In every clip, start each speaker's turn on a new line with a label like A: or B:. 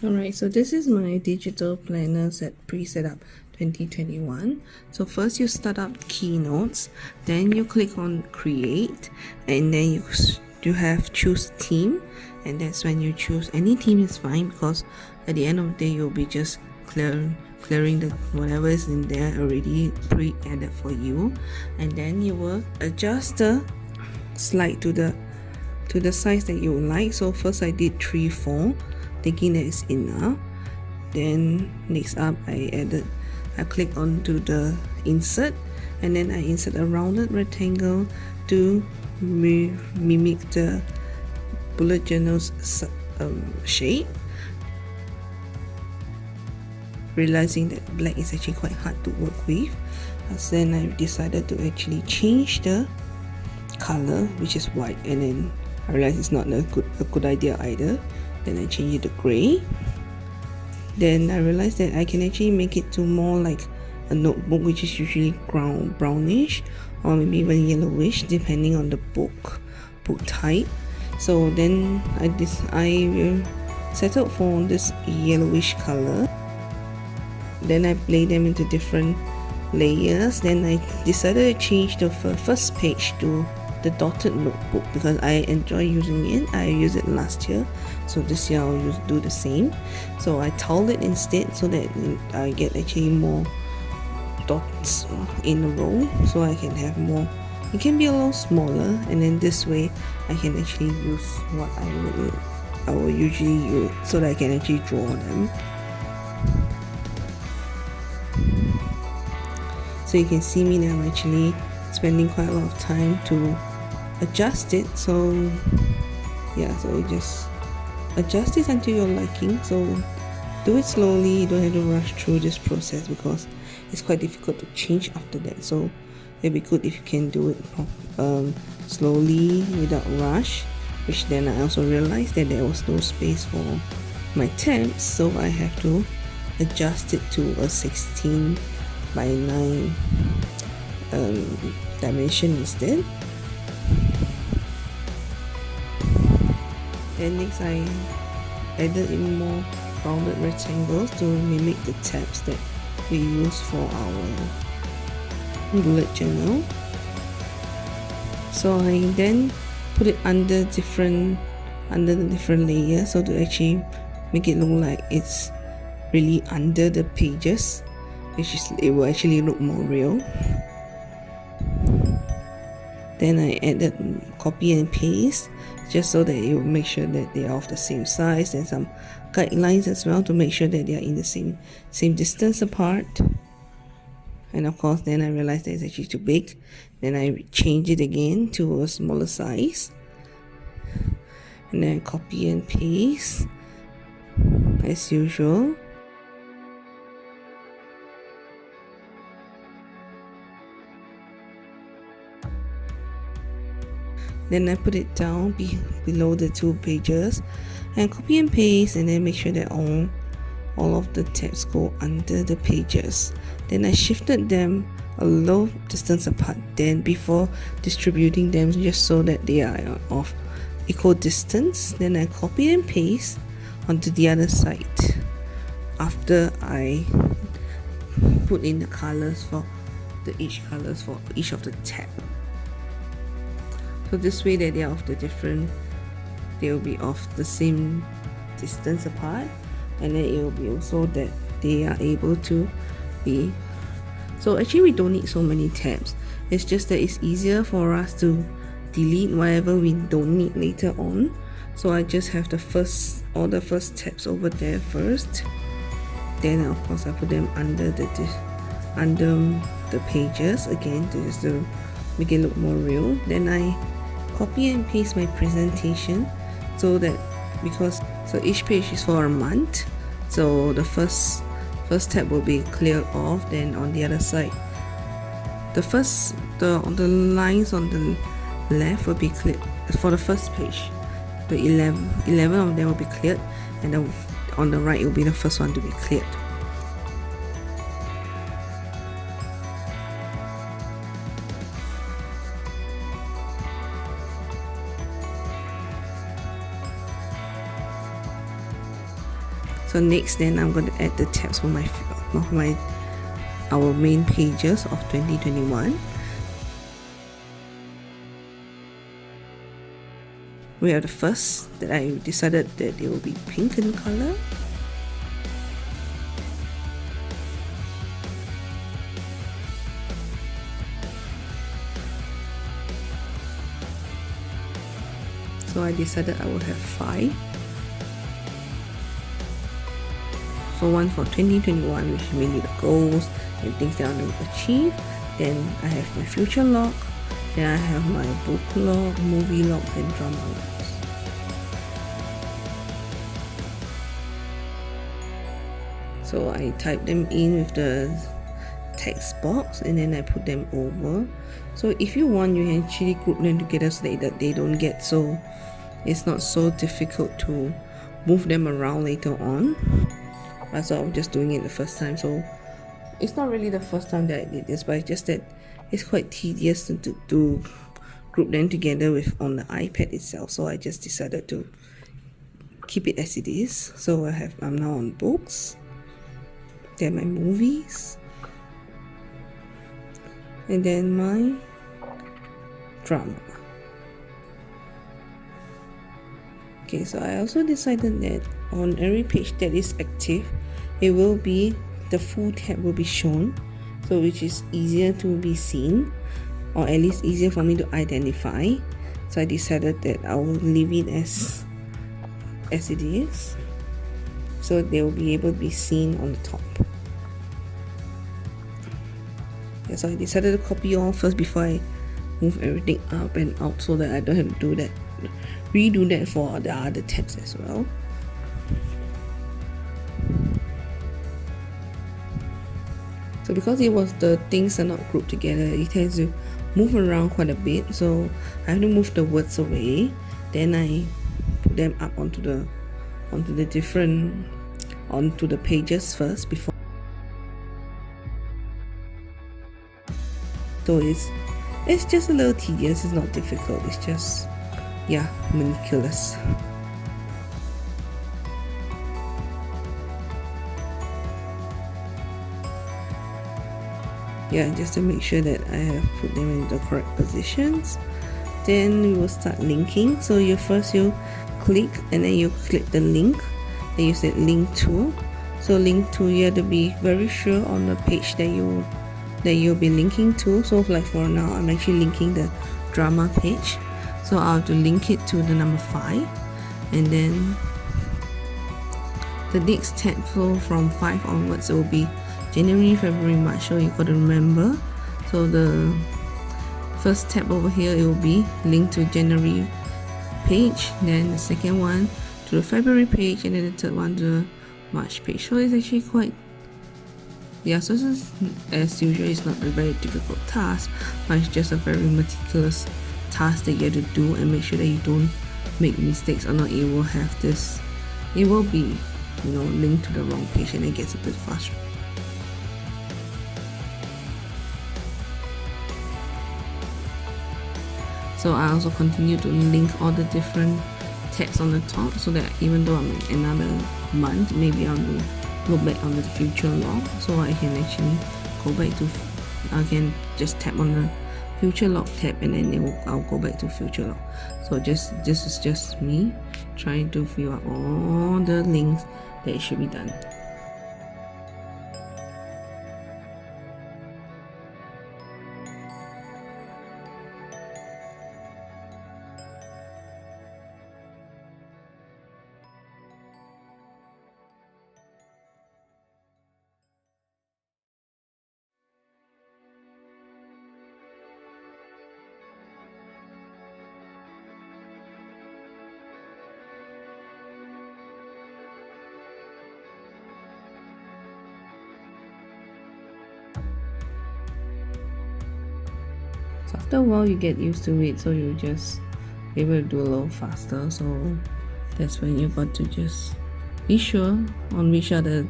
A: Alright, so this is my digital planner set Presetup 2021. So first you start up keynotes, then you click on create, and then you have choose theme, and that's when you choose any theme is fine, because at the end of the day you'll be just clearing the whatever is in there already pre-added for you, and then you will adjust the slide to the size that you like. So first I did 3/4, thinking that it's enough. Then next up I click onto the insert, and then I insert a rounded rectangle to mimic the bullet journal's shape, realizing that black is actually quite hard to work with. Then I decided to actually change the color, which is white, and then I realized it's not a good idea either. Then I change it to gray. Then I realized that I can actually make it to more like a notebook, which is usually brownish or maybe even yellowish depending on the book type. So then I will settle for this yellowish color. Then I lay them into different layers. Then I decided to change the first page to the dotted notebook because I enjoy using it. I used it last year, so this year I'll do the same. So I tiled it instead so that I get actually more dots in a row, so I can have more. It can be a little smaller, and then this way I can actually use what I will usually use, so that I can actually draw them. So you can see me now actually spending quite a lot of time to adjust it. So yeah, so you just adjust it until your liking. So do it slowly, you don't have to rush through this process because it's quite difficult to change after that. So it'd be good if you can do it slowly without rush, which then I also realized that there was no space for my tabs, so I have to adjust it to a 16 by 9 dimension instead. Then next I added in more rounded rectangles to mimic the tabs that we use for our bullet journal. So I then put it under the different layers, so to actually make it look like it's really under the pages, it will actually look more real. Then I added copy and paste just so that it will make sure that they are of the same size, and some guidelines as well to make sure that they are in the same distance apart. And of course then I realized that it's actually too big, then I change it again to a smaller size, and then copy and paste as usual. Then I put it down below the 2 pages and copy and paste, and then make sure that all of the tabs go under the pages. Then I shifted them a low distance apart then before distributing them, just so that they are of equal distance. Then I copy and paste onto the other side after I put in the colors for each of the tab. So this way that they will be of the same distance apart, and then it will be also that they are able to be. So actually we don't need so many tabs. It's just that it's easier for us to delete whatever we don't need later on. So I just have all the first tabs over there first. Then of course I put them under the pages again just to make it look more real. Then I copy and paste my presentation so that so each page is for a month, so the first tab will be cleared off. Then on the other side, the lines on the left will be cleared for the first page. The 11 of them will be cleared, and then on the right it will be the first one to be cleared. So So next, then I'm going to add the tabs for our main pages of 2021. We have the first that I decided that it will be pink in color. So I decided I will have 5. So one for 2021, which is mainly the goals and things that I want to achieve. Then I have my future log. Then I have my book log, movie log, and drama logs. So I type them in with the text box and then I put them over. So if you want, you can actually group them together so that they don't get so, it's not so difficult to move them around later on. I thought of just doing it the first time, so it's not really the first time that I did this, but it's just that it's quite tedious to group them together on the iPad itself. So I just decided to keep it as it is. So I'm now on books, then my movies, and then my drama. Okay, so I also decided that on every page that is active, it will be the full tab will be shown, so which is easier to be seen, or at least easier for me to identify. So I decided that I will leave it as it is, so they will be able to be seen on the top. Yeah, so I decided to copy all first before I move everything up and out, so that I don't have to redo that for the other tabs as well. So because the things are not grouped together, it tends to move around quite a bit. So I have to move the words away. Then I put them up onto the pages first before. So it's just a little tedious. It's not difficult. It's just meticulous. Just to make sure that I have put them in the correct positions. Then we will start linking. So you click and then you click the link. Then you say link to. So link to, you have to be very sure on the page that you'll be linking to. So like for now, I'm actually linking the drama page. So I'll have to link it to the number 5, and then the next tab flow from 5 onwards, it will be January, February, March. So you got to remember. So the first tab over here, it will be linked to January page, then the second one to the February page, and then the third one to the March page. So it's actually quite, so this is, as usual, it's not a very difficult task, but it's just a very meticulous task that you have to do and make sure that you don't make mistakes, or not it will be linked to the wrong page and it gets a bit frustrating. So I also continue to link all the different tabs on the top, so that even though I'm in another month, maybe I'll go back onto the future log, so I can actually I can just tap on the future log tab, and then I'll go back to future log. So this is just me trying to fill up all the links that should be done. So after a while you get used to it, so you just be able to do a little faster. So that's when you got to just be sure on which are the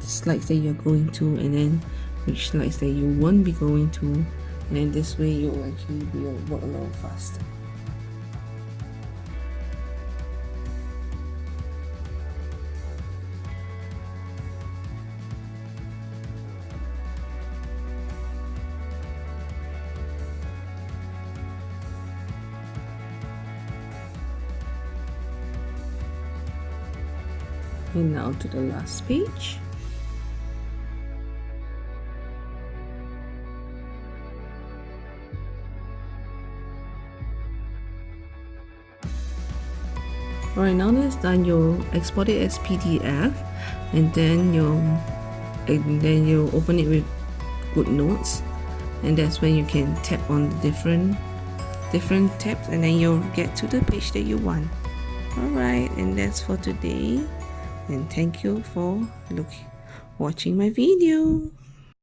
A: slides that you're going to, and then which slides that you won't be going to, and then this way you'll actually be able to work a little faster. And now to the last page. Alright, now that's done, you'll export it as PDF, and then you'll open it with GoodNotes, and that's when you can tap on the different tabs, and then you'll get to the page that you want. Alright, and that's for today, and thank you for watching my video.